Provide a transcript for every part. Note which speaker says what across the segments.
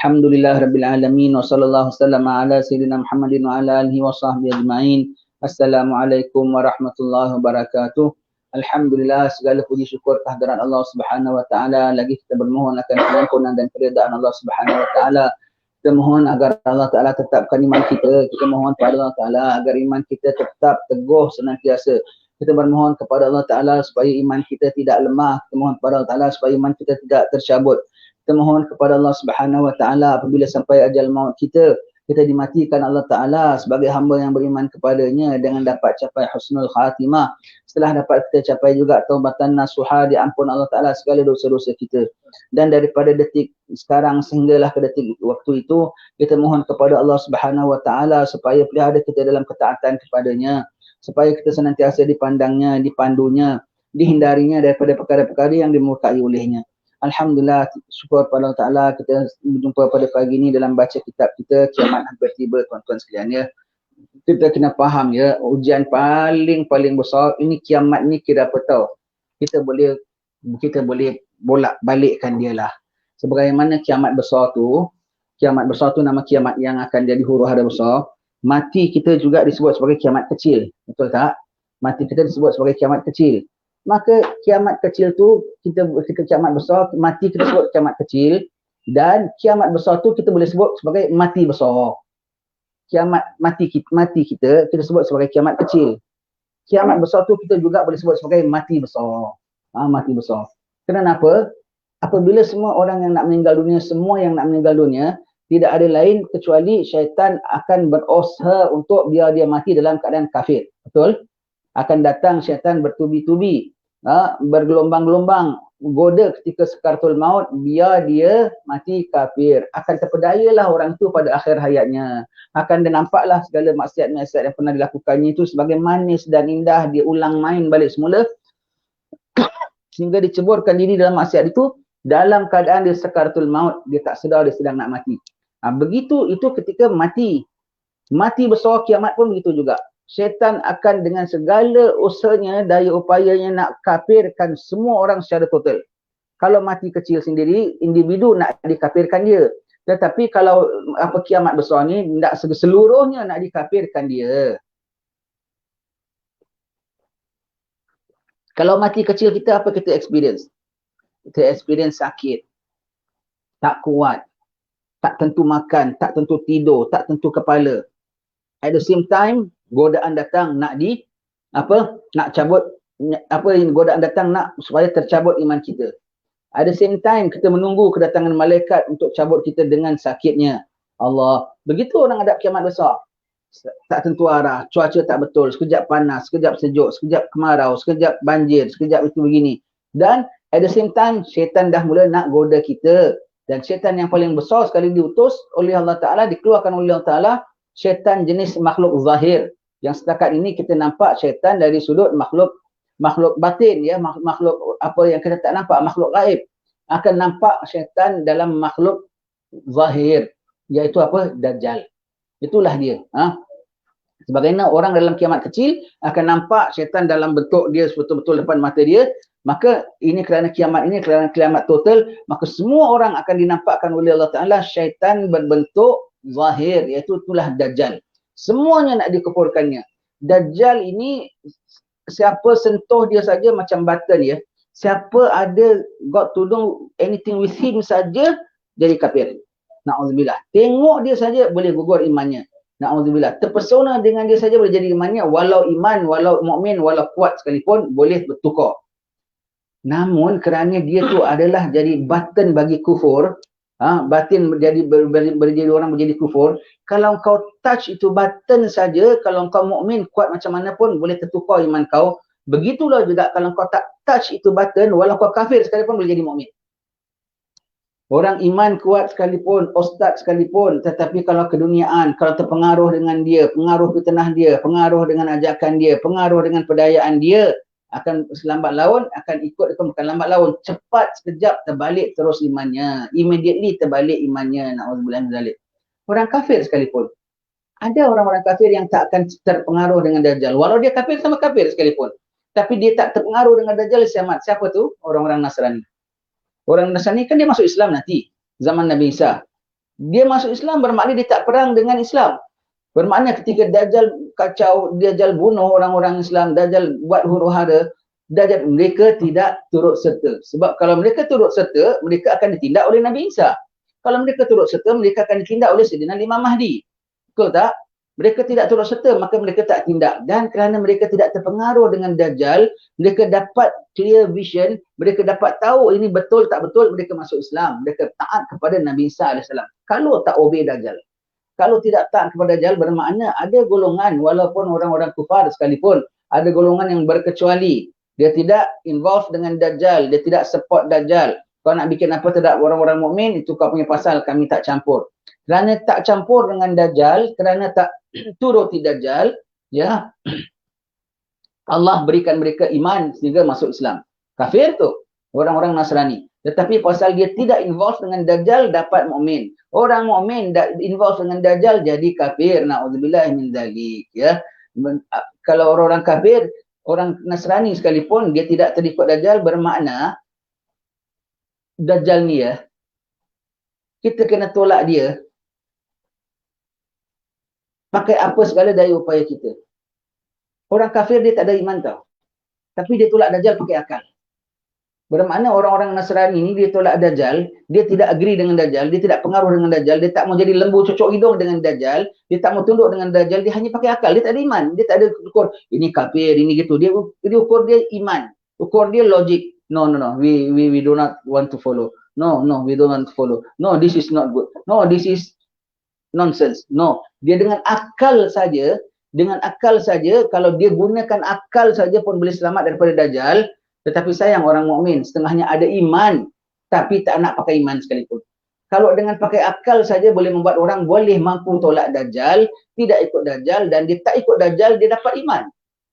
Speaker 1: Alhamdulillah Rabbil Alamin wa sallallahu wasallam ala sayyidina Muhammadin wa ala alihi wa sahbihi ajma'in. Assalamualaikum warahmatullahi wabarakatuh. Alhamdulillah, segala puji syukur kehadiran Allah Subhanahu wa taala. Lagi kita bermohon akan pengampunan dan keridaan Allah Subhanahu wa taala. Kita mohon agar Allah taala tetapkan iman kita. Kita mohon kepada Allah taala agar iman kita tetap teguh senantiasa. Kita bermohon kepada Allah taala supaya iman kita tidak lemah. Kita mohon kepada Allah taala supaya iman kita tidak tercabut. Kita mohon kepada Allah Subhanahu wa taala apabila sampai ajal maut kita dimatikan Allah taala sebagai hamba yang beriman kepadanya dengan dapat capai husnul khatimah. Setelah dapat kita capai juga taubatan nasuha, diampun Allah taala segala dosa-dosa kita. Dan daripada detik sekarang sehinggalah ke detik waktu itu, kita mohon kepada Allah Subhanahu wa taala supaya pelihara kita dalam ketaatan kepadanya, supaya kita senantiasa dipandangnya, dipandunya, dihindarinya daripada perkara-perkara yang dimurkai olehnya. Alhamdulillah, syukur pada Allah Ta'ala kita berjumpa pada pagi ini dalam baca kitab kita, Kiamat Hampir Tiba, tuan-tuan sekalian ya. Kita kena faham ya, ujian paling besar, ini kiamat ni kira apa tahu. Kita boleh bolak balikkan dia lah. Sebagaimana kiamat besar tu nama kiamat yang akan jadi huru hara besar. Mati kita juga disebut sebagai kiamat kecil, betul tak? Mati kita disebut sebagai kiamat kecil. Maka kiamat kecil tu, ketika kiamat besar, mati kita sebut kiamat kecil, dan kiamat besar tu kita boleh sebut sebagai mati besar. Mati kita sebut sebagai kiamat kecil. Kiamat besar tu kita juga boleh sebut sebagai mati besar. Mati besar. Kenapa? Apabila semua orang yang nak meninggal dunia, tidak ada lain kecuali syaitan akan berusaha untuk biar dia mati dalam keadaan kafir. Betul? Akan datang syaitan bertubi-tubi, bergelombang-gelombang, goda ketika sakaratul maut biar dia mati kafir. Akan terpedayalah orang itu pada akhir hayatnya. Akan dia nampaklah segala maksiat-maksiat yang pernah dilakukannya itu sebagai manis dan indah, dia ulang main balik semula sehingga diceburkan diri dalam maksiat itu dalam keadaan dia sakaratul maut, dia tak sedar dia sedang nak mati. Begitu itu ketika mati besar kiamat pun begitu juga. Syaitan akan dengan segala usahanya, daya upayanya nak kafirkan semua orang secara total. Kalau mati kecil sendiri, individu nak dikafirkan dia. Tetapi kalau kiamat besar ni, tak seluruhnya nak dikafirkan dia. Kalau mati kecil kita, apa kita experience? Kita experience sakit, tak kuat, tak tentu makan, tak tentu tidur, tak tentu kepala. At the same time, godaan datang nak godaan datang nak supaya tercabut iman kita. At the same time, kita menunggu kedatangan malaikat untuk cabut kita dengan sakitnya. Allah, begitu orang hadap kiamat besar. Tak tentu arah, cuaca tak betul, sekejap panas, sekejap sejuk, sekejap kemarau, sekejap banjir, sekejap itu begini. Dan at the same time, syaitan dah mula nak goda kita. Dan syaitan yang paling besar sekali diutus oleh Allah Ta'ala, dikeluarkan oleh Allah Ta'ala, syaitan jenis makhluk zahir. Yang setakat ini kita nampak syaitan dari sudut makhluk batin ya, makhluk apa yang kita tak nampak, makhluk gaib. Akan nampak syaitan dalam makhluk zahir, iaitu apa? Dajjal. Itulah dia. Sebagaimana orang dalam kiamat kecil akan nampak syaitan dalam bentuk dia betul-betul depan mata dia, maka ini kerana kiamat total, maka semua orang akan dinampakkan oleh Allah Ta'ala syaitan berbentuk zahir, iaitu itulah Dajjal. Semuanya nak dikufurkannya. Dajjal ini siapa sentuh dia saja macam button ya. Siapa ada got to do anything with him saja jadi kafir. Na'udzubillah. Tengok dia saja boleh gugur imannya. Na'udzubillah. Terpesona dengan dia saja boleh jadi imannya, walau iman, walau mukmin, walau kuat sekalipun boleh bertukar. Namun kerana dia tu adalah jadi button bagi kufur, batin berjadi orang menjadi kufur. Kalau kau touch itu button saja, kalau kau mukmin kuat macam mana pun boleh tertukar iman kau. Begitulah juga kalau kau tak touch itu button, walau kau kafir sekalipun boleh jadi mukmin. Orang iman kuat sekalipun, ustaz sekalipun, tetapi kalau keduniaan, kalau terpengaruh dengan dia, pengaruh fitnah dia, pengaruh dengan ajakan dia, pengaruh dengan pedayaan dia, akan selambat laun, akan ikut, bukan lambat laun, cepat sekejap terbalik terus imannya. Immediately terbalik imannya. Na'udzubillah min dzalik. Orang kafir sekalipun. Ada orang-orang kafir yang tak akan terpengaruh dengan Dajjal. Walau dia kafir sama kafir sekalipun. Tapi dia tak terpengaruh dengan Dajjal, siapa tu? Orang-orang Nasrani. Orang Nasrani kan dia masuk Islam nanti. Zaman Nabi Isa. Dia masuk Islam bermakna dia tak perang dengan Islam. Bermakna ketika Dajjal kacau, Dajjal bunuh orang-orang Islam, Dajjal buat huru-hara, Dajjal, mereka tidak turut serta. Sebab kalau mereka turut serta, mereka akan ditindak oleh Nabi Isa. Kalau mereka turut serta, mereka akan ditindak oleh Sayyidina Imam Mahdi. Betul tak? Mereka tidak turut serta, maka mereka tak tindak. Dan kerana mereka tidak terpengaruh dengan Dajjal, mereka dapat clear vision, mereka dapat tahu ini betul tak betul, mereka masuk Islam. Mereka taat kepada Nabi Isa AS. Kalau tak obey Dajjal. Kalau tidak taat kepada Dajjal, bermakna ada golongan, walaupun orang-orang kufar sekalipun, ada golongan yang berkecuali. Dia tidak involve dengan Dajjal, dia tidak support Dajjal. Kau nak bikin apa terhadap orang-orang mukmin, itu kau punya pasal, kami tak campur. Kerana tak campur dengan Dajjal, kerana tak turuti Dajjal, ya, Allah berikan mereka iman sehingga masuk Islam. Kafir tu, orang-orang Nasrani. Tetapi pasal dia tidak involve dengan Dajjal, dapat mukmin. Orang mukmin involve dengan Dajjal, jadi kafir. Na'udzubillah min dzalik, ya. Kalau orang-orang kafir, orang Nasrani sekalipun, dia tidak terikut Dajjal, bermakna Dajjal ni, ya, kita kena tolak dia pakai apa segala daya upaya kita. Orang kafir dia tak ada iman tau, tapi dia tolak Dajjal pakai akal. Bermakna orang-orang Nasrani ni dia tolak Dajjal, dia tidak agree dengan Dajjal, dia tidak pengaruh dengan Dajjal, dia tak mau jadi lembu cucuk hidung dengan Dajjal, dia tak mau tunduk dengan Dajjal, dia hanya pakai akal, dia tak ada iman, dia tak ada ukur ini kafir, ini gitu. Dia ukur dia iman, ukur dia logik. No, we do not want to follow. No, we don't want to follow. No, this is not good. No, this is nonsense. No, dia dengan akal saja, kalau dia gunakan akal saja pun boleh selamat daripada Dajjal. Tetapi sayang orang mukmin setengahnya ada iman tapi tak nak pakai iman sekalipun. Kalau dengan pakai akal saja boleh membuat orang boleh mampu tolak Dajjal, tidak ikut Dajjal, dan dia tak ikut Dajjal, dia dapat iman.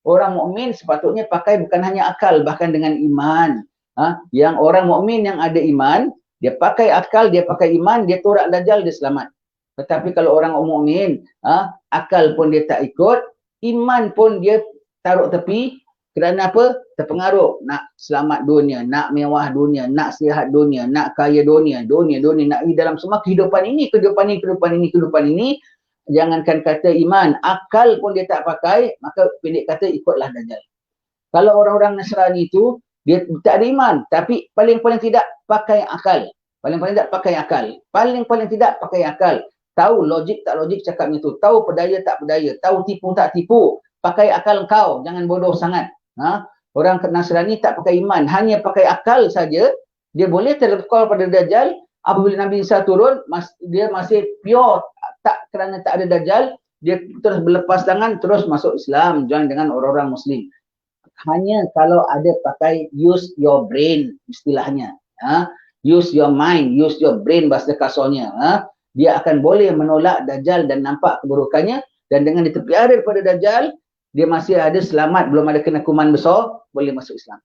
Speaker 1: Orang mukmin sepatutnya pakai bukan hanya akal, bahkan dengan iman. Yang orang mukmin yang ada iman, dia pakai akal, dia pakai iman, dia tolak Dajjal, dia selamat. Tetapi kalau orang mukmin, akal pun dia tak ikut, iman pun dia taruh tepi. Kerana apa? Terpengaruh. Nak selamat dunia, nak mewah dunia, nak sihat dunia, nak kaya dunia, nak dalam semua kehidupan ini, jangankan kata iman, akal pun dia tak pakai, maka pendek kata ikutlah Dajjal. Kalau orang-orang Nasrani itu, dia tak ada iman, tapi paling-paling tidak pakai akal. Paling-paling tidak pakai akal. Tahu logik tak logik cakapnya tu, tahu pedaya tak pedaya, tahu tipu tak tipu, pakai akal kau, jangan bodoh sangat. Orang Nasrani tak pakai iman, hanya pakai akal saja, dia boleh terkol pada Dajjal. Apabila Nabi Isa turun, dia masih pure, tak kerana tak ada Dajjal, dia terus berlepas tangan, terus masuk Islam, join dengan orang-orang Muslim. Hanya kalau ada pakai use your brain, istilahnya, use your mind, use your brain bahasa kasarnya, dia akan boleh menolak Dajjal dan nampak keburukannya, dan dengan ditepiara daripada Dajjal, dia masih ada selamat, belum ada kena kuman besar, boleh masuk Islam.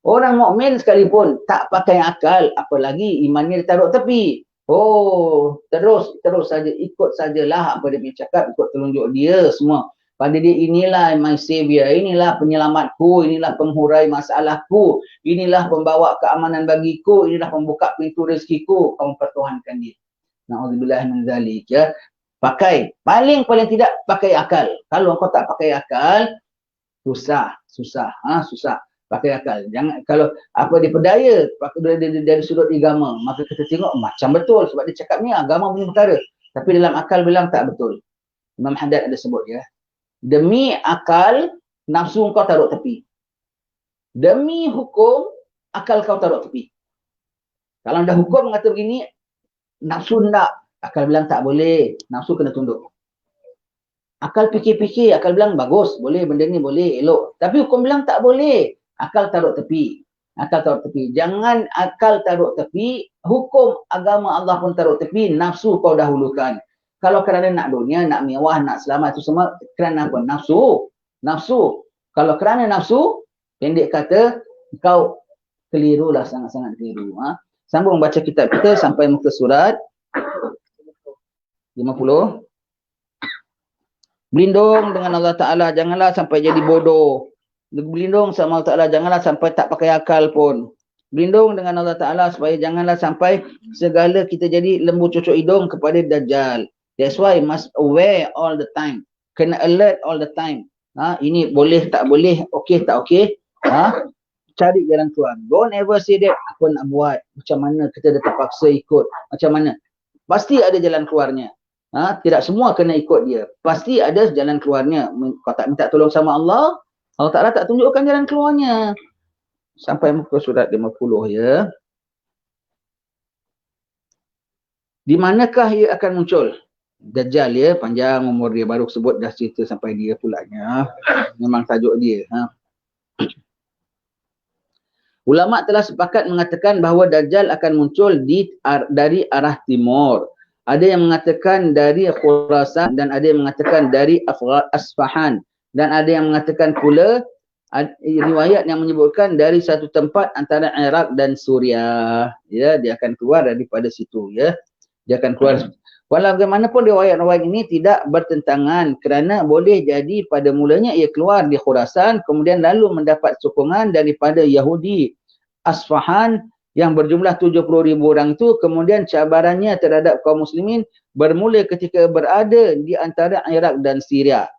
Speaker 1: Orang mukmin sekalipun tak pakai akal, apalagi imannya ditaruh tepi. Oh, terus saja, ikut sajalah apa dia punya cakap, ikut telunjuk dia semua. Pada dia, inilah my savior, inilah penyelamatku, inilah penghurai masalahku, inilah pembawa keamanan bagiku, inilah pembuka pintu rezekiku, kau mempertuhankan dia. Na'udzubillah min dzalik, ya. Pakai, paling tidak pakai akal. Kalau kau tak pakai akal, susah. Pakai akal. Jangan, kalau apa dia pedaya dari sudut agama, maka kita tengok macam betul sebab dia cakap ni agama punya perkara. Tapi dalam akal bilang tak betul. Imam Haddad ada sebut, ya. Demi akal, nafsu kau taruh tepi. Demi hukum, akal kau taruh tepi. Kalau dah hukum mengata begini, nafsu nak, akal bilang tak boleh, nafsu kena tunduk. Akal fikir-fikir, akal bilang bagus, boleh, benda ni boleh, elok. Tapi hukum bilang tak boleh, akal taruh tepi. Jangan akal taruh tepi, hukum agama Allah pun taruh tepi, nafsu kau dahulukan. Kalau kerana nak dunia, nak mewah, nak selamat, itu semua kerana apa? Nafsu. Kalau kerana nafsu, pendek kata, kau kelirulah, sangat-sangat keliru. Sambung baca kitab kita sampai muka surat 50. Berlindung dengan Allah Ta'ala, janganlah sampai jadi bodoh. Berlindung sama Allah Ta'ala, janganlah sampai tak pakai akal pun. Berlindung dengan Allah Ta'ala supaya janganlah sampai segala kita jadi lembu cucuk hidung kepada Dajjal. That's why must aware all the time. Kena alert all the time. Ini boleh tak boleh, okey tak okey. Cari jalan keluar. Don't ever say that, apa nak buat, macam mana kita dah terpaksa ikut, macam mana. Pasti ada jalan keluarnya. Tidak semua kena ikut dia. Pasti ada jalan keluarnya. Kau tak minta tolong sama Allah, Allah Ta'ala tak tunjukkan jalan keluarnya. Sampai muka surat 50 ya. Di manakah ia akan muncul? Dajjal ya, panjang umur dia, baru sebut dah cerita sampai dia pulanya. Memang tajuk dia. Ulama telah sepakat mengatakan bahawa Dajjal akan muncul dari arah timur. Ada yang mengatakan dari Khurasan dan ada yang mengatakan dari Asfahan. Dan ada yang mengatakan pula riwayat yang menyebutkan dari satu tempat antara Iraq dan Suriah. Ya, dia akan keluar daripada situ ya. Dia akan keluar. Walau bagaimanapun riwayat-riwayat ini tidak bertentangan kerana boleh jadi pada mulanya ia keluar di Khurasan kemudian lalu mendapat sokongan daripada Yahudi Asfahan yang berjumlah 70,000 orang itu, kemudian cabarannya terhadap kaum muslimin bermula ketika berada di antara Iraq dan Syria.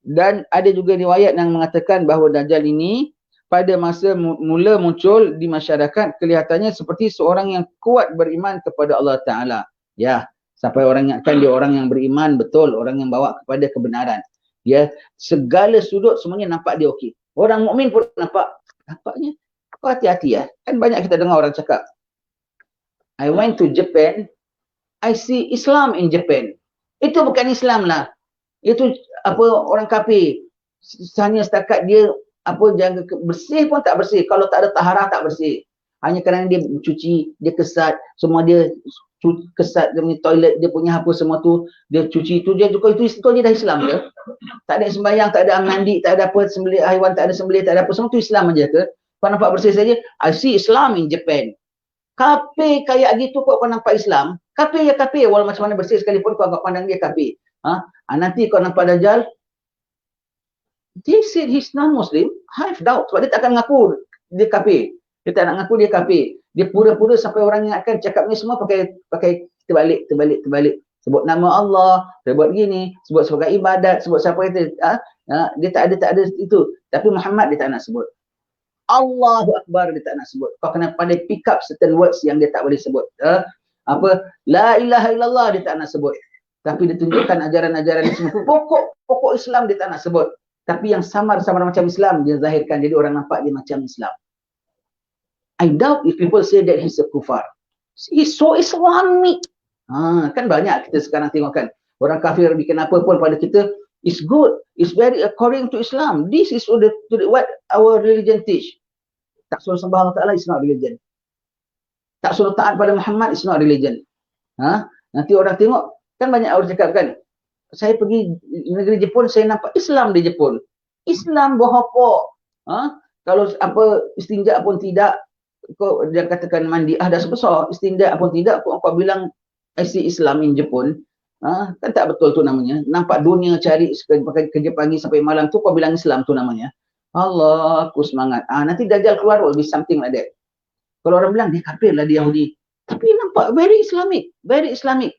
Speaker 1: Dan ada juga riwayat yang mengatakan bahawa Dajjal ini pada masa mula muncul di masyarakat kelihatannya seperti seorang yang kuat beriman kepada Allah Ta'ala. Ya, sampai orang ingatkan dia orang yang beriman betul, orang yang bawa kepada kebenaran. Ya, segala sudut semuanya nampak dia okey. Orang mukmin pun nampaknya kau hati-hati ya. Kan banyak kita dengar orang cakap, I went to Japan, I see Islam in Japan. Itu bukan Islam lah. Itu orang kafir. Hanya setakat dia jaga bersih pun tak bersih. Kalau tak ada taharah tak bersih. Hanya kerana dia cuci, dia kesat, semua dia kesat, dia punya toilet, dia punya apa semua tu, dia cuci tu, dia juga itu je dah Islam ke? Tak ada sembahyang, tak ada mandi, tak ada apa, sembelih haiwan, tak ada sembelih, tak ada apa, semua tu Islam aja ke? Kau nampak bersih saja, I see Islam in Japan. Kafir kayak gitu kau nampak Islam, kafir ya kafir, walau macam mana bersih sekalipun kau pandang dia kafir. Nanti kau nampak Dajjal, dia said he's non-Muslim, I have doubt, sebab dia tak akan mengaku dia kafir. Dia tak nak mengaku dia kafir. Dia pura-pura sampai orang ingatkan cakap ni semua pakai terbalik. Sebut nama Allah, dia buat gini, sebut sebagai ibadat, sebut siapa itu. Dia tak ada itu. Tapi Muhammad dia tak nak sebut. Allahu Akbar dia tak nak sebut. Kau kena pandai pick up certain words yang dia tak boleh sebut. La ilaha illallah dia tak nak sebut. Tapi dia tunjukkan ajaran-ajaran semua. Pokok Islam dia tak nak sebut. Tapi yang samar-samar macam Islam dia zahirkan. Jadi orang nampak dia macam Islam. I doubt if people say that he's a kufar. He's so Islamic. Kan banyak kita sekarang tengok kan. Orang kafir bikin apa pun pada kita. It's good. It's very according to Islam. This is what our religion teach. Tak suruh sembah Allah Ta'ala, it's not religion. Tak suruh taat pada Muhammad, it's not religion. Nanti orang tengok, kan banyak orang cakap kan, saya pergi negeri Jepun, saya nampak Islam di Jepun. Islam berapa? Kalau istinja pun tidak, kau dia katakan mandi dah sebesar, istinja pun tidak, kau bilang I see Islam in Jepun. Kan tak betul tu namanya. Nampak dunia cari pakai kerja pagi sampai malam tu kau bilang Islam tu namanya. Allah, aku semangat. Nanti Dajjal keluar will be something like that. Kalau orang bilang dia kafir lah dia Yahudi. Tapi nampak very Islamic, very Islamic.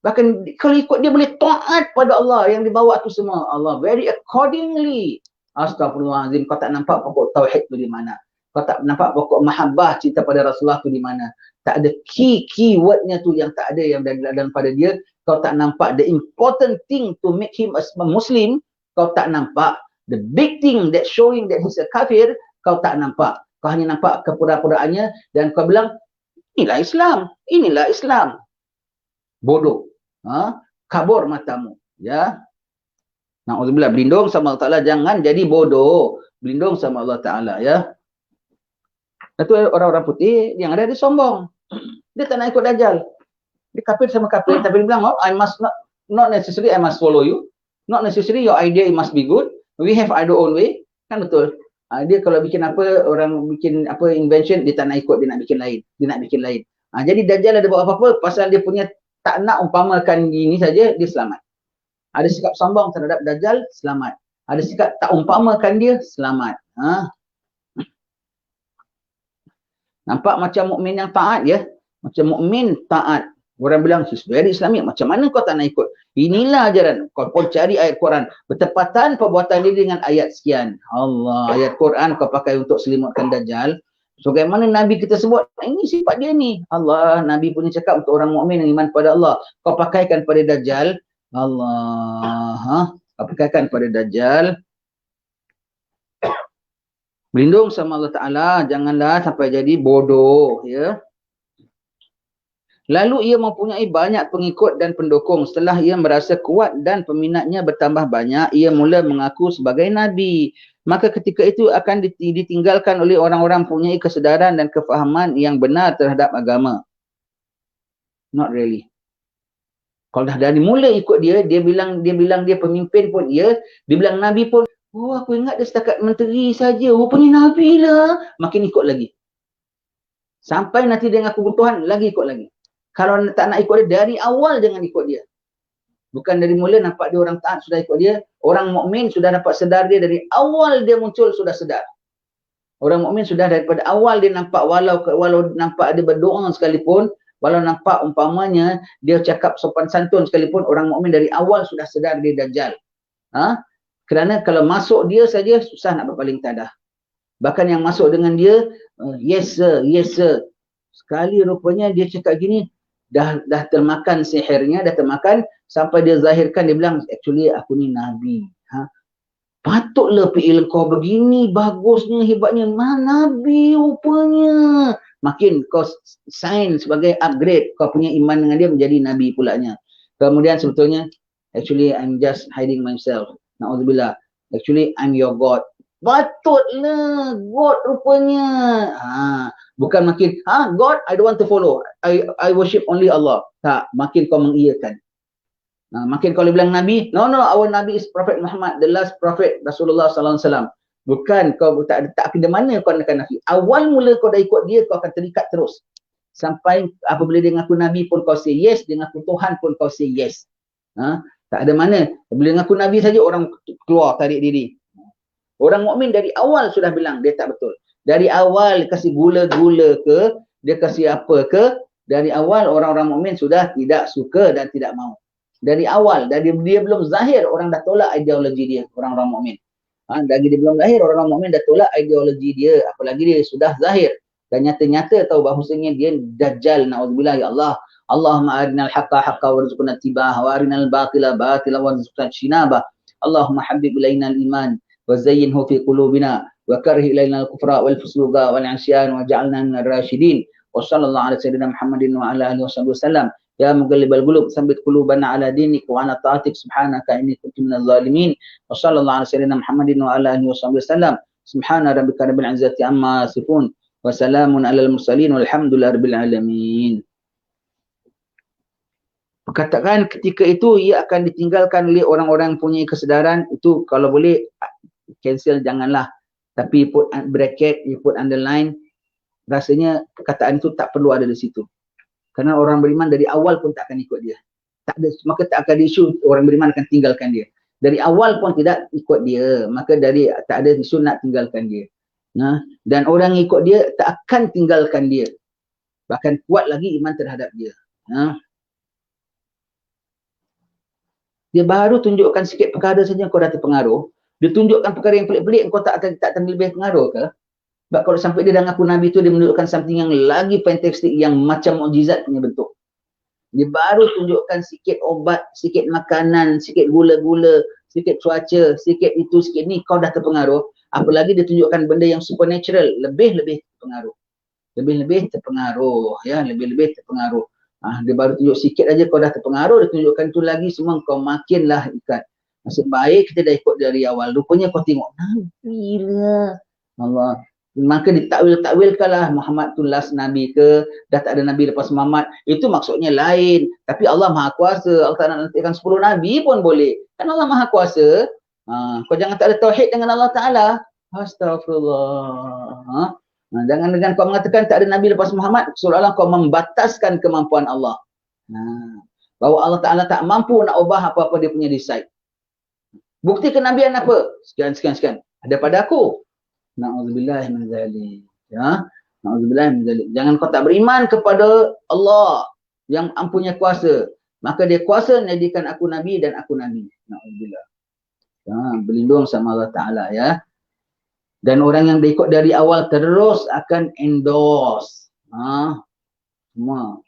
Speaker 1: Bahkan kalau ikut dia boleh taat pada Allah yang dibawa tu semua. Allah very accordingly. Astagfirullahalazim, kau tak nampak pokok tauhid tu di mana? Kau tak nampak pokok mahabbah cinta pada Rasulullah tu di mana? Tak ada key wordnya tu yang tak ada yang dalam pada dia. Kau tak nampak the important thing to make him a Muslim. Kau tak nampak the big thing that showing that he's a kafir. Kau tak nampak. Kau hanya nampak kepura-puraannya dan kau bilang inilah Islam. Inilah Islam. Bodoh. Kabur matamu. Ya. Na'udzubillah, berlindung sama Allah Ta'ala. Jangan jadi bodoh. Berlindung sama Allah Ta'ala. Ya. Itu orang-orang putih yang ada dia sombong. Dia tak nak ikut Dajjal. Dia kafir sama kafir, tapi dia bilang, I must not necessarily I must follow you. Not necessarily your idea it must be good. We have our own way. Kan betul. Dia kalau bikin apa, orang bikin apa invention, dia tak nak ikut, dia nak bikin lain. Dia nak bikin lain. Jadi Dajjal ada buat apa-apa, pasal dia punya tak nak umpamakan gini saja, dia selamat. Ada sikap sombong terhadap Dajjal, selamat. Ada sikap tak umpamakan dia, selamat. Nampak macam mukmin yang taat ya. Macam mukmin taat. Orang bilang, she's very Islamic. Macam mana kau tak nak ikut? Inilah ajaran. Kau pun cari ayat Quran. Bertepatan perbuatan dia dengan ayat sekian. Allah, ayat Quran kau pakai untuk selimutkan Dajjal. So, bagaimana Nabi kita sebut? Ini sifat dia ni. Allah, Nabi punya cakap untuk orang mukmin yang iman pada Allah. Kau pakaikan pada Dajjal. Allah. Kau pakaikan pada Dajjal. Berlindung sama Allah Ta'ala. Janganlah sampai jadi bodoh. Ya. Lalu ia mempunyai banyak pengikut dan pendukung. Setelah ia merasa kuat dan peminatnya bertambah banyak, ia mula mengaku sebagai Nabi. Maka ketika itu akan ditinggalkan oleh orang-orang mempunyai kesedaran dan kefahaman yang benar terhadap agama. Not really. Kalau dah dari mula ikut dia, dia bilang dia pemimpin pun dia bilang Nabi pun, oh aku ingat dia setakat menteri saja, rupanya Nabi lah. Makin ikut lagi. Sampai nanti dia ngaku Tuhan, lagi ikut lagi. Kalau tak nak ikut dia, dari awal jangan ikut dia. Bukan dari mula nampak dia orang taat sudah ikut dia. Orang mukmin sudah dapat sedar dia dari awal dia muncul sudah sedar. Orang mukmin sudah daripada awal dia nampak walau nampak dia berdoa sekalipun, walau nampak umpamanya dia cakap sopan santun sekalipun, orang mukmin dari awal sudah sedar dia Dajjal. Kerana kalau masuk dia saja susah nak berpaling tadah. Bahkan yang masuk dengan dia, yes sir, yes sir. Sekali rupanya dia cakap gini, dah termakan sihirnya, dah termakan sampai dia zahirkan, dia bilang actually aku ni Nabi. Patutlah fi'il kau begini, bagusnya, hebatnya, Nabi rupanya. Makin kau sign sebagai upgrade, kau punya iman dengan dia menjadi Nabi pulanya. Kemudian sebetulnya, actually I'm just hiding myself. Na'udzubillah. Actually I'm your God. Patutlah God rupanya. Bukan makin, God, I don't want to follow. I worship only Allah. Tak, makin kau mengiyakan. Makin kau bilang Nabi, no, our Nabi is Prophet Muhammad, the last Prophet Rasulullah Sallallahu Alaihi Wasallam. Bukan, kau tak ada mana kau nak Nabi. Awal mula kau dah ikut dia, kau akan terikat terus. Sampai apabila dia ngaku Nabi pun kau say yes, dia ngaku Tuhan pun kau say yes. Tak ada mana. Bila ngaku Nabi saja, orang keluar, tarik diri. Orang mukmin dari awal sudah bilang, dia tak betul. Dari awal kasih gula-gula ke, dia kasih apa ke, dari awal orang-orang mukmin sudah tidak suka dan tidak mau. Dari awal, dari dia belum zahir, orang dah tolak ideologi dia, orang-orang mukmin. Dari dia belum zahir, orang-orang mukmin dah tolak ideologi dia, apalagi dia sudah zahir. Dan nyata-nyata tahu bahawasanya dia Dajjal, na'udzubillah, ya Allah. Allahumma arinal haqqa haqqa warzuqna tibah, wa arinal batila batila warzuqna shinabah. Allahumma habib ilaina al-iman, wa zayyinhu fi qulubina, wa karih ilaina al-kufra wal-fusluqa wal-'asyan, wa ja'alna minal rasyidin. Wa sallallahu ala sayyidina Muhammadin wa ala alihi wasallam. Ya muqallibal qulub, tsabbit qulubana ala dinik wa ala ta'atik, subhanaka inni kuntu minaz zalimin. Wa sallallahu ala sayyidina Muhammadin wa ala alihi wasallam. Subhana rabbika rabbil izzati amma yasifun, wa salamun alal mursalin, walhamdulillahi rabbil alamin. Perkataan ketika itu ia akan ditinggalkan oleh orang-orang yang punya kesedaran. Itu kalau boleh cancel janganlah. Tapi put bracket, you put underline. Rasanya perkataan itu tak perlu ada di situ. Kerana orang beriman dari awal pun tak akan ikut dia. Tak ada, maka tak akan isu orang beriman akan tinggalkan dia. Dari awal pun tidak ikut dia. Maka dari tak ada isu nak tinggalkan dia. Dan orang ikut dia tak akan tinggalkan dia. Bahkan kuat lagi iman terhadap dia. Dia baru tunjukkan sikit perkara saja kau dah terpengaruh. Dia tunjukkan perkara yang pelik-pelik kau tak lebih pengaruh ke? Sebab kalau sampai dia dah ngaku Nabi tu, dia menunjukkan something yang lagi fantastik, yang macam mukjizat punya bentuk. Dia baru tunjukkan sikit obat, sikit makanan, sikit gula-gula, sikit cuaca, sikit itu, sikit ni, kau dah terpengaruh. Apalagi dia tunjukkan benda yang supernatural, lebih-lebih terpengaruh. Lebih-lebih terpengaruh, ya, lebih-lebih terpengaruh. Dia baru tunjuk sikit aja kau dah terpengaruh, dia tunjukkan tu lagi semua kau makinlah ikat. Nasib baik kita dah ikut dari awal. Rupanya kau tengok, Nabi lah. Allah. Maka ditakwil-takwilkanlah Muhammad tu last Nabi ke, dah tak ada Nabi lepas Muhammad. Itu maksudnya lain. Tapi Allah Maha Kuasa. Allah tak nak nantikan 10 Nabi pun boleh. Kan Allah Maha Kuasa. Kau jangan tak ada tauhid dengan Allah Ta'ala. Astaghfirullah. Jangan dengan kau mengatakan tak ada Nabi lepas Muhammad, seolah-olah kau membataskan kemampuan Allah. Bahawa Allah Ta'ala tak mampu nak ubah apa-apa dia punya decide. Bukti kenabian apa? Sekian. Ada pada aku. Na'udzubillah min dzalik. Ya. Na'udzubillah min dzalik. Jangan kau tak beriman kepada Allah yang ampunya kuasa, maka dia kuasa menjadikan aku nabi dan aku nabi. Na'udzubillah. Berlindung sama Allah Ta'ala ya. Dan orang yang dia ikut dari awal terus akan endorse. Semua.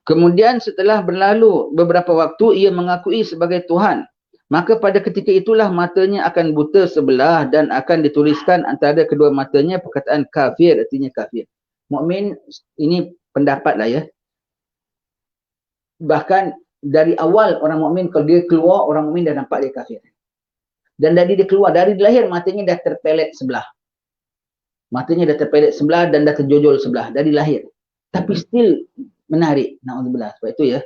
Speaker 1: Kemudian setelah berlalu beberapa waktu, ia mengakui sebagai Tuhan. Maka pada ketika itulah matanya akan buta sebelah dan akan dituliskan antara kedua matanya perkataan kafir, artinya kafir. Mukmin, ini pendapat lah ya. Bahkan dari awal orang mukmin kalau dia keluar, orang mukmin dah nampak dia kafir. Dan dari dia keluar, dari lahir matanya dah terpelet sebelah. Matanya dah terpelet sebelah dan dah terjojol sebelah dari lahir. Tapi still menarik. Na'udzubillah. Sebab itu ya,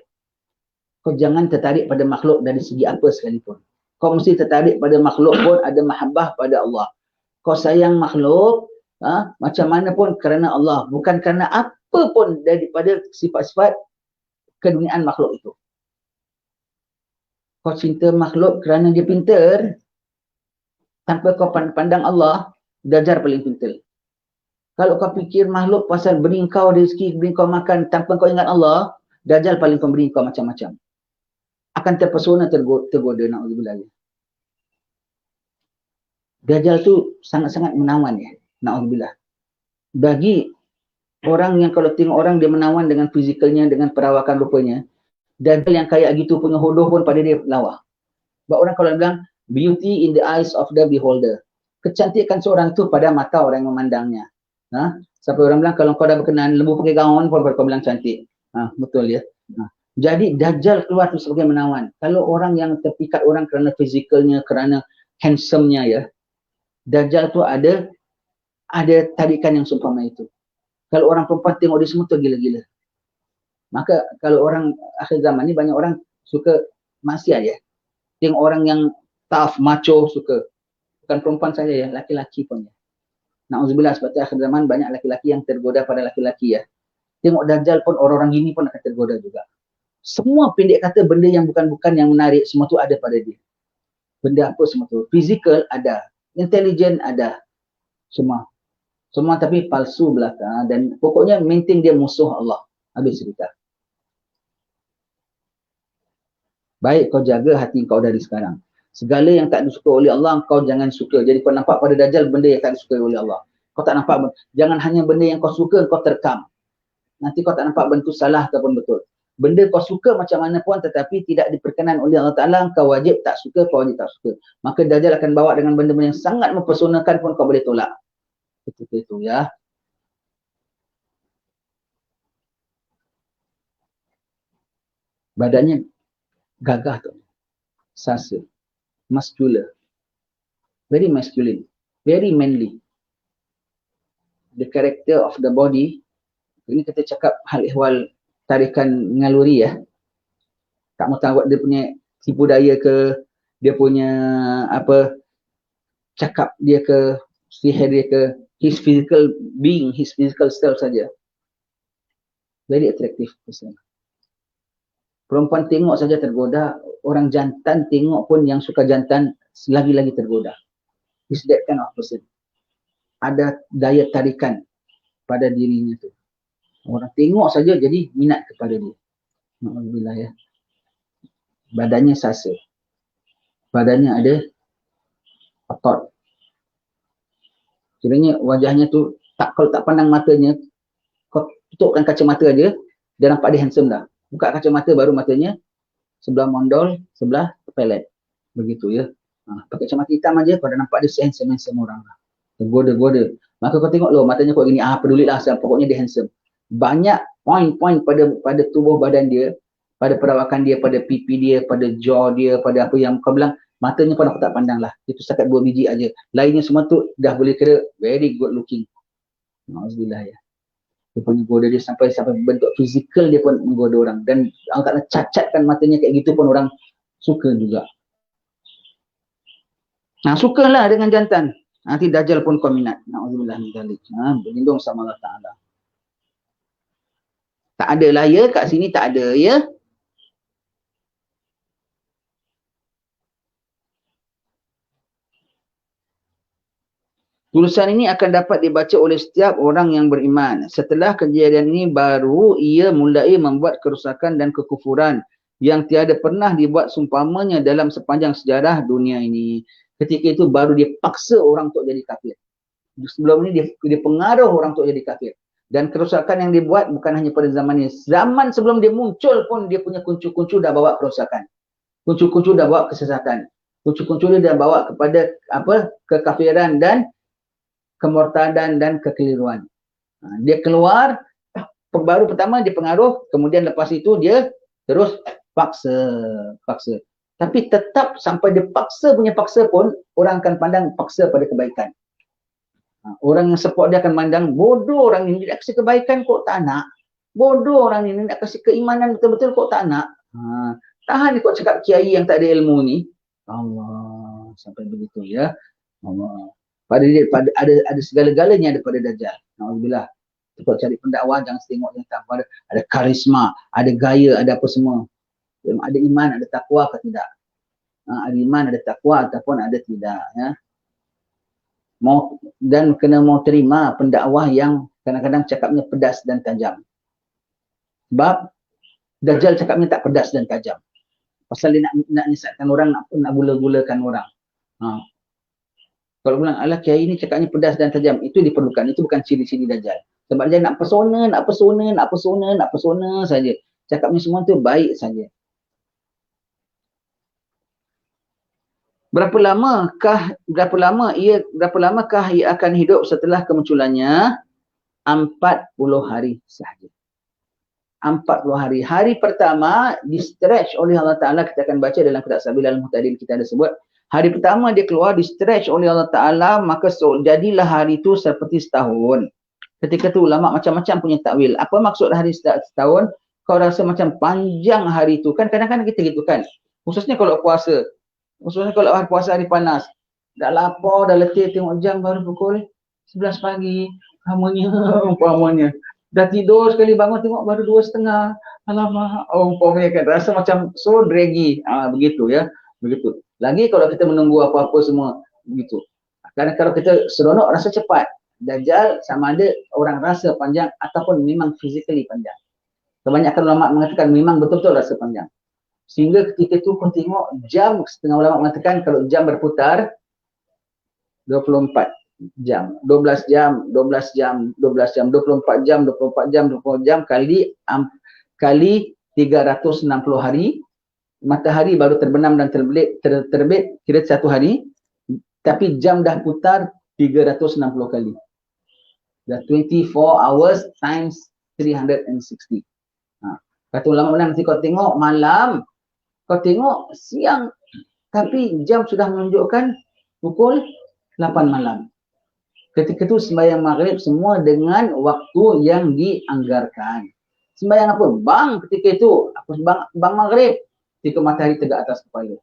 Speaker 1: kau jangan tertarik pada makhluk dari segi apa sekalipun. Kau mesti tertarik pada makhluk pun ada mahabbah pada Allah. Kau sayang makhluk, macam mana pun kerana Allah. Bukan kerana apa pun daripada sifat-sifat keduniaan makhluk itu. Kau cinta makhluk kerana dia pintar, tanpa kau pandang Allah, Dajjal paling pintar. Kalau kau fikir makhluk pasal beri kau rezeki, beri kau makan, tanpa kau ingat Allah, Dajjal paling pemberi kau macam-macam. Akan terpesona, tergoda, na'udzubillah. Dajjal tu sangat-sangat menawan ya, na'udzubillah. Bagi orang yang kalau tengok orang dia menawan dengan fizikalnya, dengan perawakan rupanya, Dajjal yang kayak gitu punya hodoh pun pada dia lawa. Sebab orang kalau bilang, beauty in the eyes of the beholder. Kecantikan seorang tu pada mata orang yang memandangnya. Sampai orang bilang kalau kau dah berkenan, lembu pakai gaun pun kau bilang cantik. Betul ya. Jadi Dajjal keluar tu sebagai menawan. Kalau orang yang terpikat orang kerana fizikalnya, kerana handsome-nya ya, Dajjal tu ada tarikan yang seumpama itu. Kalau orang perempuan tengok dia semua tu gila-gila. Maka kalau orang akhir zaman ni banyak orang suka maksiat ya. Tengok orang yang tough, macho suka. Bukan perempuan saja ya, laki-laki pun ya. Na'udzubillah, sebab tu akhir zaman banyak laki-laki yang tergoda pada laki-laki ya. Tengok Dajjal pun orang-orang gini pun akan tergoda juga. Semua pendek kata benda yang bukan-bukan yang menarik, semua tu ada pada dia. Benda apa semua tu? Physical ada, intelligent ada. Semua tapi palsu belaka. Dan pokoknya maintain dia musuh Allah. Habis cerita. Baik kau jaga hati kau dari sekarang. Segala yang tak disukai oleh Allah, kau jangan suka. Jadi kau nampak pada Dajjal benda yang tak disukai oleh Allah. Kau tak nampak, jangan hanya benda yang kau suka, kau terkam. Nanti kau tak nampak bentuk salah ataupun betul. Benda kau suka macam mana pun tetapi tidak diperkenan oleh Allah Ta'ala, kau wajib tak suka, kau wajib tak suka. Maka Dajjal akan bawa dengan benda-benda yang sangat mempersonakan pun kau boleh tolak. Itu ya. Badannya gagah tu. Sasa. Muscular. Very masculine. Very manly. The character of the body. Ini kita cakap hal ehwal tarikan ngaluri ya. Tak mahu tahu dia punya tipu daya ke, dia punya apa, cakap dia ke, sihir dia ke, his physical being, his physical self saja. Very attractive person. Perempuan tengok saja tergoda, orang jantan tengok pun yang suka jantan lagi-lagi tergoda. Is that kind of person. Ada daya tarikan pada dirinya tu. Orang tengok saja jadi minat kepada dia. Alhamdulillah ya. Badannya sasa. Badannya ada otot. Kiranya wajahnya tu, kalau tak pandang matanya, kau tutupkan kacamata aja, dia nampak dia handsome dah. Buka kacamata baru matanya, sebelah mondol, sebelah pelet. Begitu ya. Pakai kacamata hitam aja, kau dah nampak dia handsome orang lah. Tergoda-goda. Maka kau tengok loh, matanya kau gini, pedulilah, pokoknya dia handsome. Banyak poin-poin pada tubuh badan dia, pada perawakan dia, pada pipi dia, pada jaw dia, pada apa yang kau bilang, matanya pun aku tak pandang lah. Itu setakat 2 biji aja. Lainnya semua tu dah boleh kira very good looking. Alhamdulillah ya. Dia pun menggoda dia sampai bentuk fizikal dia pun menggoda orang. Dan Allah Ta'ala cacatkan matanya kayak gitu pun orang suka juga. Sukalah dengan jantan. Nanti Dajjal pun kau minat. Na'udzubillah min dzalik. Berlindung sama Allah Ta'ala. Tak ada lah ya, kat sini tak ada ya. Tulisan ini akan dapat dibaca oleh setiap orang yang beriman. Setelah kejadian ini baru ia mulai membuat kerusakan dan kekufuran yang tiada pernah dibuat seumpamanya dalam sepanjang sejarah dunia ini. Ketika itu baru dia paksa orang untuk jadi kafir. Sebelum ini dia pengaruh orang untuk jadi kafir. Dan kerusakan yang dibuat bukan hanya pada zaman ini. Zaman sebelum dia muncul pun dia punya kuncu-kuncu dah bawa kerusakan. Kuncu-kuncu dah bawa kesesatan. Kuncu-kuncu dia dah bawa kepada kekafiran dan kemurtadan dan kekeliruan. Dia keluar, baru pertama dia pengaruh, kemudian lepas itu dia terus paksa. Tapi tetap sampai dia paksa punya paksa pun, orang akan pandang paksa pada kebaikan. Orang yang support dia akan pandang, bodoh orang ini nak kasih kebaikan kok tak nak. Bodoh orang ini nak kasih keimanan betul-betul kok tak nak. Tahan dia kok cakap kiai yang tak ada ilmu ni. Allah, sampai begitu ya. Allah. Ada segala-galanya ada pada Dajjal. Alhamdulillah. Kalau cari pendakwah jangan tengok yang tak ada karisma, ada gaya, ada apa semua. Ada iman, ada takwa atau tidak. Ada iman, ada takwa ataupun ada tidak. Ya. Dan kena mau terima pendakwah yang kadang-kadang cakapnya pedas dan tajam. Sebab Dajjal cakapnya tak pedas dan tajam. Pasal dia nak nyesatkan orang, nak gula-gulakan orang. Kalau bilang, alah kiai ni cakapnya pedas dan tajam, itu diperlukan. Itu bukan ciri-ciri Dajjal. Sebab dia nak persona saja. Cakapnya semua tu baik saja. Berapa lamakah ia akan hidup setelah kemunculannya? 40 hari sahaja. 40 hari. Hari pertama di stretch oleh Allah Ta'ala, kita akan baca dalam kitab Sabilal Muhtadin, kita ada sebut. Hari pertama dia keluar di stretch oleh Allah Ta'ala, maka jadilah hari itu seperti setahun. Ketika tu ulama macam-macam punya takwil. Apa maksud hari setahun? Kau rasa macam panjang hari itu. Kan kadang-kadang kita gitu kan. Khususnya kalau puasa. Khususnya kalau hari panas. Dah lapar, dah letih, tengok jam baru pukul 11 pagi. Umpamanya. Dah tidur sekali bangun tengok baru 2:30. Alamak. Umpamanya kan. Rasa macam so draggy. Begitu ya. Begitu. Lagi kalau kita menunggu apa-apa semua. Begitu. Kadang kalau kita seronok rasa cepat. Dajjal sama ada orang rasa panjang ataupun memang physically panjang. Kebanyakan ulama mengatakan memang betul-betul rasa panjang. Sehingga ketika itu pun tengok jam, setengah ulama mengatakan kalau jam berputar 24 jam, 12 jam, 12 jam, 12 jam, 24 jam, 24 jam, 24 jam kali 360 hari. Matahari baru terbenam dan terbit kira satu hari. Tapi jam dah putar 360 kali. Dah 24 hours times 360. Kata ulama nanti kau tengok malam, kau tengok siang, tapi jam sudah menunjukkan pukul 8 malam. Ketika itu sembahyang maghrib semua dengan waktu yang dianggarkan. Sembahyang apa? Bang ketika itu, bang maghrib, ketika matahari tegak atas kepala.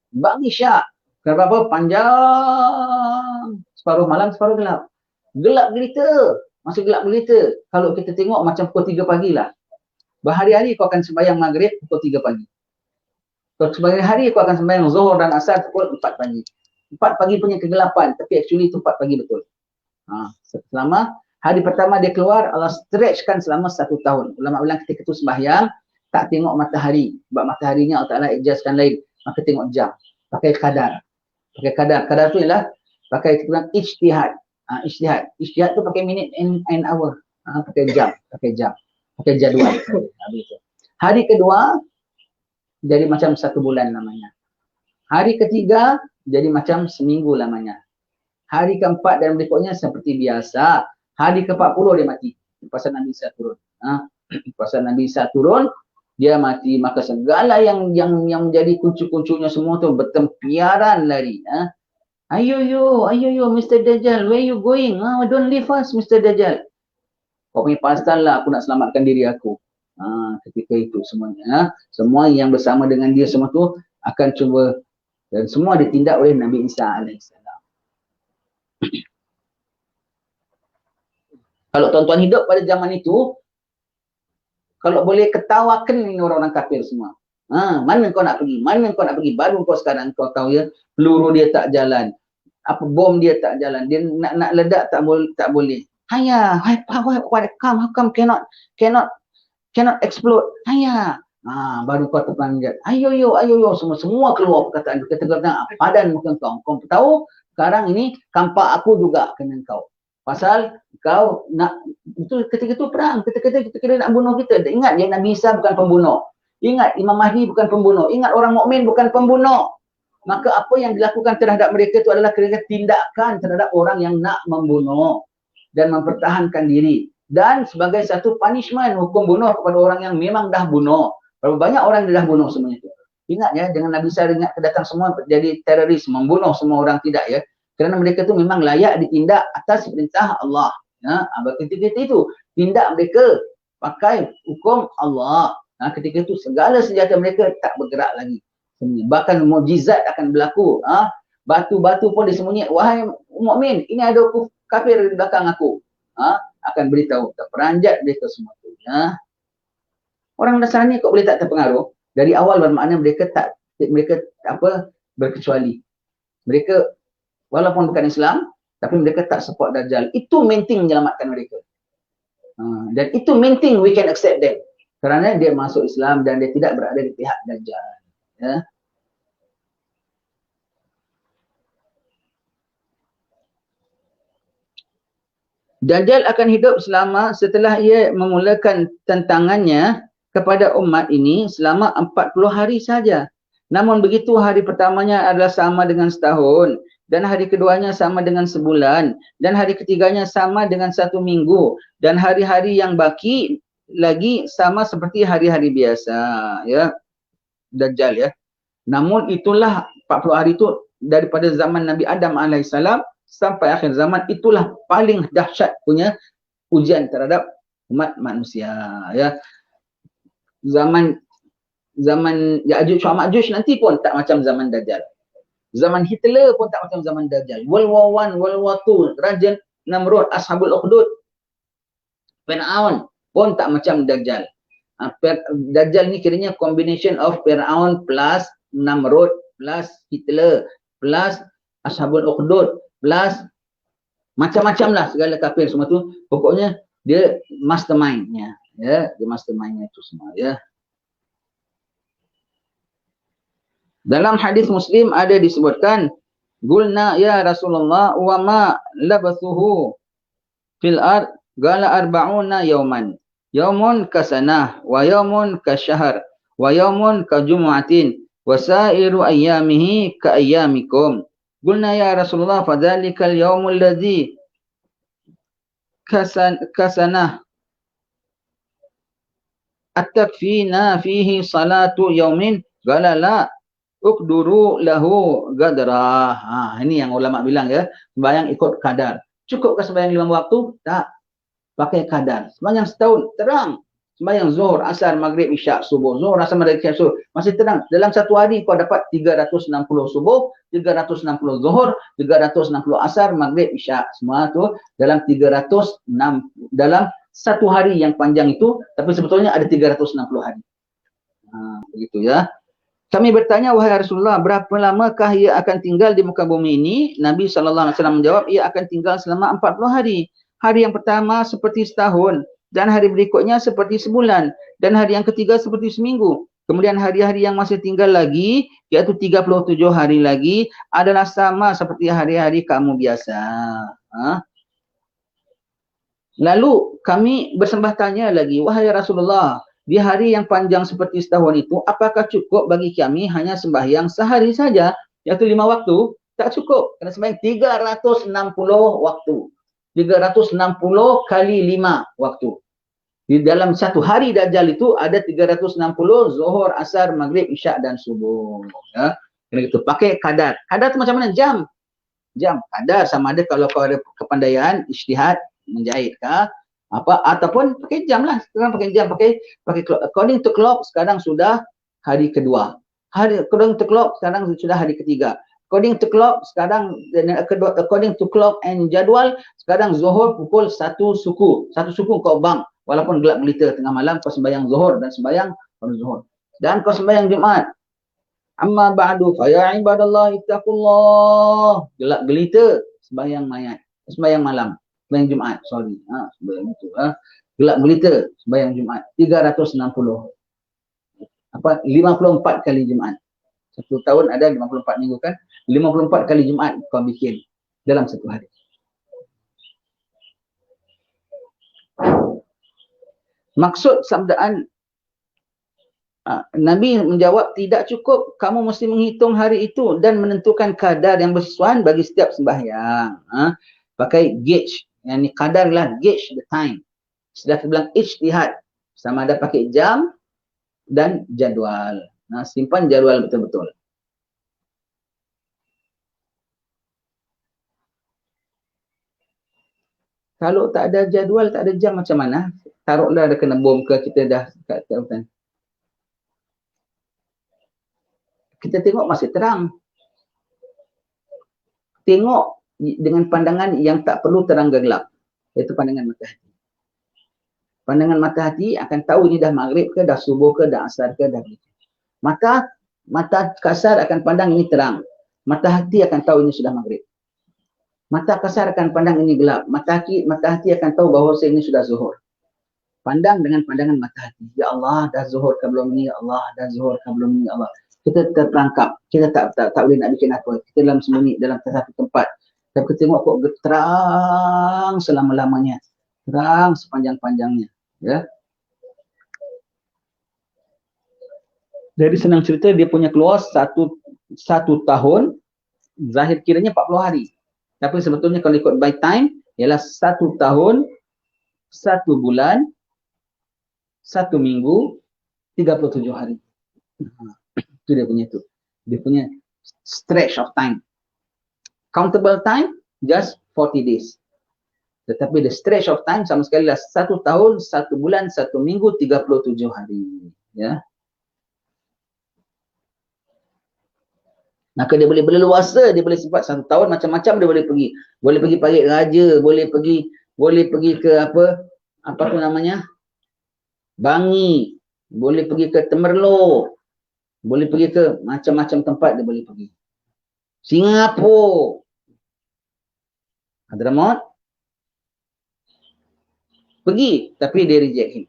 Speaker 1: Bang isyak, kenapa? Panjang. Separuh malam, separuh gelap. Gelap gelita. Masih gelap gelita. Kalau kita tengok macam pukul 3 pagi lah. Berhari-hari kau akan sembahyang maghrib pukul 3 pagi. Kalau sebagai hari kau akan sembahyang zuhur dan asar pukul 4 pagi. 4 pagi punya kegelapan. Tapi actually itu 4 pagi betul. Selama hari pertama dia keluar, Allah stretchkan selama 1 tahun. Ulama bilang ketika itu sembahyang, tak tengok matahari. Sebab mataharinya Allah Ta'ala adjustkan lain. Maka tengok jam. Pakai kadar. Pakai kadar. Kadar tu ialah pakai ijtihad. Ijtihad tu pakai minute and hour. Pakai jam. Pakai jadual. Hari kedua jadi macam 1 bulan lamanya. Hari ketiga jadi macam seminggu lamanya. Hari keempat dan berikutnya seperti biasa. Hari ke-40 dia mati. Pasal Nabi Isa turun. Pasal Nabi Isa turun, dia mati. Maka segala yang menjadi kuncu-kuncunya semua tu bertempiaran lari. Ayo, Mr. Dajjal, where you going? Don't leave us, Mr. Dajjal. Kau punya pasal lah aku nak selamatkan diri aku. Ketika itu semuanya. Semua yang bersama dengan dia semua tu akan cuba. Dan semua ditindak oleh Nabi Isa AS. Kalau tuan-tuan hidup pada zaman itu, kalau boleh ketawakan ini orang-orang kafir semua. Mana kau nak pergi? Baru kau sekarang kau tahu ya, peluru dia tak jalan. apa bom dia tak jalan, dia nak ledak tak boleh. Haya, why come cannot explode. Haya. Baru kau terpanjat. Ayo semua keluar perkataan dia. Kata padan muka kau. Kau tahu sekarang ini kampak aku juga kena kau. Pasal kau nak itu ketika itu perang, ketika nak bunuh kita. Ingat ya, Nabi Isa bukan pembunuh. Ingat Imam Mahdi bukan pembunuh. Ingat orang mukmin bukan pembunuh. Maka apa yang dilakukan terhadap mereka itu adalah tindakan terhadap orang yang nak membunuh dan mempertahankan diri. Dan sebagai satu punishment, hukum bunuh kepada orang yang memang dah bunuh. Berapa banyak orang yang dah bunuh semuanya itu. Ingat ya, dengan Nabi Isa ingat kedatang semua jadi teroris, membunuh semua orang, tidak ya. Kerana mereka itu memang layak ditindak atas perintah Allah. Ya, ketika itu tindak mereka pakai hukum Allah. Ketika itu segala senjata mereka tak bergerak lagi. Bahkan mukjizat akan berlaku. Batu-batu pun disembunyi. Wahai mukmin, ini ada kafir di belakang aku. Akan beritahu. Terperanjat mereka semua tu. Orang Nasrani kok boleh tak terpengaruh? Dari awal bermakna mereka berkecuali. Mereka walaupun bukan Islam, tapi mereka tak support Dajjal. Itu main thing menyelamatkan mereka. Dan itu main thing we can accept them. Kerana dia masuk Islam dan dia tidak berada di pihak Dajjal. Ya. Dajjal akan hidup setelah ia memulakan tentangannya kepada umat ini selama 40 hari saja. Namun begitu, hari pertamanya adalah sama dengan setahun, dan hari keduanya sama dengan sebulan, dan hari ketiganya sama dengan 1 minggu, dan hari-hari yang baki lagi sama seperti hari-hari biasa. Ya, Dajjal ya. Namun itulah 40 hari itu daripada zaman Nabi Adam AS sampai akhir zaman, itulah paling dahsyat punya ujian terhadap umat manusia. Ya. Zaman Ya'juj wa Ma'juj nanti pun tak macam zaman Dajjal. Zaman Hitler pun tak macam zaman Dajjal. World War I, World War II, Raja Namrud, Ashabul Ukhdud, Fir'aun pun tak macam Dajjal. Dajjal ni kiranya combination of Fir'aun plus Namrud plus Hitler plus Ashabul Ukhdud plus macam-macam lah segala kafir semua tu. Pokoknya dia mastermind-nya. Ya, dia mastermind-nya itu semua ya. Dalam hadis Muslim ada disebutkan, "Qulna ya Rasulullah wa ma labathuhu fil ard qala arba'una yawman. Yawmun kasanah wa yawmun kasyahr wa yawmun kajumu'atin wa sa'iru ayyamihi ka ayyamikum." Qulna ya Rasulullah fadzalikal yawmul ladzi kasanah at-takfina fihi salatu yaumin qala la uqduru lahu gadrah. Ini yang ulama bilang ya, sembahyang ikut kadar. Cukupkah sembahyang 5 waktu? Tak. Pakai kadar. Sembahyang setahun terang. Sembahyang zuhur, asar, maghrib, isyak, subuh. Zuhur, asar, maghrib, isyak, subuh. Masih terang. Dalam satu hari kau dapat 360 subuh, 360 zuhur, 360 asar, maghrib, isyak. Semua tu dalam 306 dalam satu hari yang panjang itu, tapi sebetulnya ada 360 hari. Begitu ya. Kami bertanya, wahai Rasulullah, berapa lamakah ia akan tinggal di muka bumi ini? Nabi SAW menjawab, ia akan tinggal selama 40 hari. Hari yang pertama seperti setahun, dan hari berikutnya seperti sebulan, dan hari yang ketiga seperti seminggu. Kemudian hari-hari yang masih tinggal lagi, iaitu 37 hari lagi, adalah sama seperti hari-hari kamu biasa. Lalu kami bersembah tanya lagi, wahai Rasulullah, di hari yang panjang seperti setahun itu, apakah cukup bagi kami hanya sembahyang sehari saja, iaitu 5 waktu? Tak cukup, kena sembahyang 360 waktu. 360 kali 5 waktu. Di dalam satu hari Dajjal itu ada 360 zuhur, asar, maghrib, isyak dan subuh. Ya. Kena gitu. Pakai kadar. Kadar tu macam mana? Jam. Kadar sama ada kalau kau ada kepandaian, ijtihad, menjahit kah? Ataupun pakai jam lah. Sekarang pakai jam, pakai clock. According to clock sekarang sudah hari kedua. According to clock sekarang sudah hari ketiga. According to clock sekarang, according to clock and jadual, sekarang zuhur pukul 1 suku. 1 suku kau bang. Walaupun gelap gelita tengah malam, kau sembahyang zuhur dan sembahyang zuhur. Dan kau sembahyang Jumaat. Amma ba'du fa ya ibadallah ittaqullah. Gelak gelita sembahyang mayat, sembahyang malam, sembahyang Jumaat, sorry. Sembahyang itu. Gelak gelita sembahyang Jumaat 360. 54 kali Jumaat. Satu tahun ada 54 minggu kan? 54 kali Jumaat kau bikin dalam satu hari. Maksud sabdaan Nabi menjawab, tidak cukup kamu mesti menghitung hari itu dan menentukan kadar yang bersesuaian bagi setiap sembahyang. Pakai gauge, yang ni kadar lah, gauge the time. Sudah kita bilang ijtihad, sama ada pakai jam dan jadual. Simpan jadual betul-betul. Kalau tak ada jadual, tak ada jam macam mana? Taruhlah ada kena bom ke, kita dah kat hutan. Kita tengok masih terang. Tengok dengan pandangan yang tak perlu terang gelap. Iaitu pandangan mata hati. Pandangan mata hati akan tahu ini dah maghrib ke, dah subuh ke, dah asar ke, dah begitu. Mata kasar akan pandang ini terang. Mata hati akan tahu ini sudah maghrib. Mata kasar akan pandang ini gelap. Mata hati akan tahu bahawa ini sudah zuhur. Pandang dengan pandangan mata hati. Ya Allah, dah zuhur ke belum ni? Ya Allah, dah zuhur ke belum ni? Ya Allah. Kita terperangkap. Kita tak boleh nak bikin apa. Kita dalam sembunyi, dalam satu tempat. Tapi kita tengok kok terang selama-lamanya. Terang sepanjang-panjangnya. Ya. Jadi senang cerita, dia punya keluar satu tahun, zahir kiranya 40 hari. Tapi sebetulnya kalau ikut by time, ialah 1 tahun, 1 bulan, 1 minggu, 37 hari. Itu dia punya tu. Dia punya stretch of time. Countable time, just 40 days. Tetapi the stretch of time sama sekali lah 1 tahun, 1 bulan, 1 minggu, 37 hari. Ya. Maka dia boleh berleluasa, dia boleh sempat 1 tahun macam-macam dia boleh pergi. Boleh pergi parit raja, boleh pergi ke apa tu namanya? Bangi, boleh pergi ke Temerloh, boleh pergi ke macam-macam tempat dia boleh pergi. Singapura, Hadramaut, pergi, tapi dia reject him.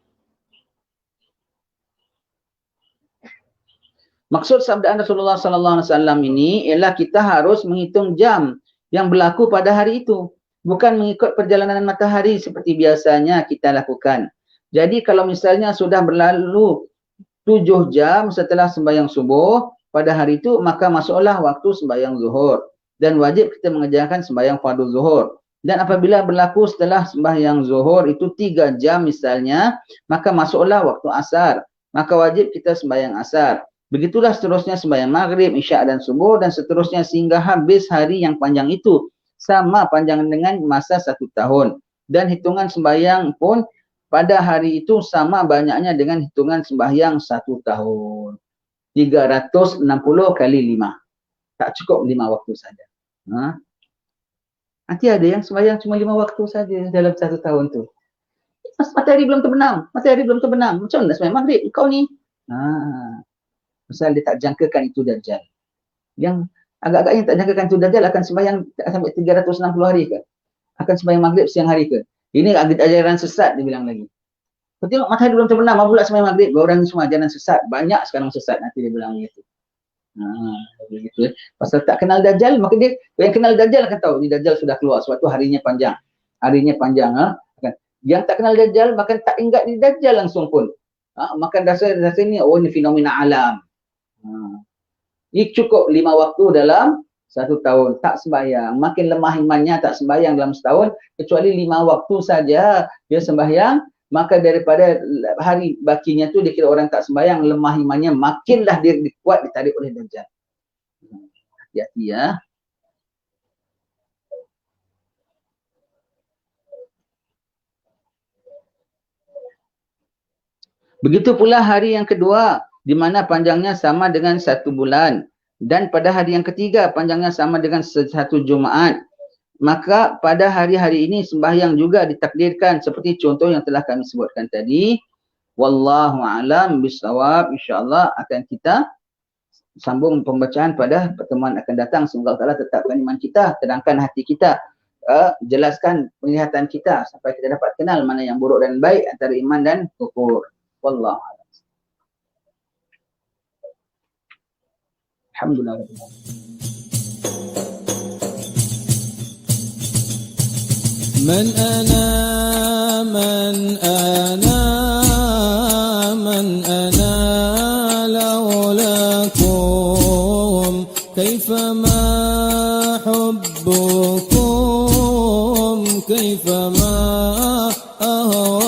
Speaker 1: Maksud sabdaan Rasulullah sallallahu alaihi wasallam ini ialah kita harus menghitung jam yang berlaku pada hari itu, bukan mengikut perjalanan matahari seperti biasanya kita lakukan. Jadi kalau misalnya sudah berlalu 7 jam setelah sembahyang subuh pada hari itu, maka masuklah waktu sembahyang zuhur dan wajib kita mengerjakan sembahyang fardu zuhur. Dan apabila berlaku setelah sembahyang zuhur itu 3 jam misalnya, maka masuklah waktu asar. Maka wajib kita sembahyang asar. Begitulah seterusnya sembahyang maghrib, isyak dan subuh dan seterusnya sehingga habis hari yang panjang itu. Sama panjang dengan masa 1 tahun. Dan hitungan sembahyang pun pada hari itu sama banyaknya dengan hitungan sembahyang 1 tahun. 360 kali 5. Tak cukup 5 waktu saja. Nanti ada yang sembahyang cuma 5 waktu saja dalam 1 tahun tu. Matahari belum terbenam. Matahari belum terbenam. Macam mana sembahyang maghrib? Kau ni. Pasal dia tak jangkakan itu Dajjal. Yang agak-agaknya tak jangkakan itu Dajjal akan sembahyang sampai 360 hari ke? Akan sembahyang maghrib siang hari ke? Ini ajaran sesat dia bilang lagi. Kau tengok matahari belum terbenam, apa pula sembahyang maghrib? Orang ni semua ajaran sesat. Banyak sekarang sesat nanti dia bilang begitu. Begitu. Pasal tak kenal Dajjal, maka dia yang kenal Dajjal akan tahu ni Dajjal sudah keluar sebab tu harinya panjang. Harinya panjang. Yang tak kenal Dajjal maka tak ingat di Dajjal langsung pun. Maka rasa ni ni fenomena alam. Ini cukup 5 waktu dalam 1 tahun. Tak sembahyang. Makin lemah imannya tak sembahyang dalam setahun. Kecuali 5 waktu saja dia sembahyang. Maka daripada hari bakinya tu dia kira orang tak sembahyang. Lemah imannya makinlah dia kuat ditarik oleh Dajjal. Hati-hati ya. Begitu pula hari yang kedua, di mana panjangnya sama dengan 1 bulan. Dan pada hari yang ketiga, panjangnya sama dengan 1 Jumaat. Maka pada hari-hari ini sembahyang juga ditakdirkan seperti contoh yang telah kami sebutkan tadi. Wallahu a'lam bishawab. InsyaAllah akan kita sambung pembacaan pada pertemuan akan datang. Semoga Allah Ta'ala tetapkan iman kita, tenangkan hati kita, jelaskan penglihatan kita sampai kita dapat kenal mana yang buruk dan baik antara iman dan kufur. Wallahu a'lam. Alhamdulillah.
Speaker 2: من أنا من أنا من أنا لولاكم كيفما حبكم كيفما أهواكم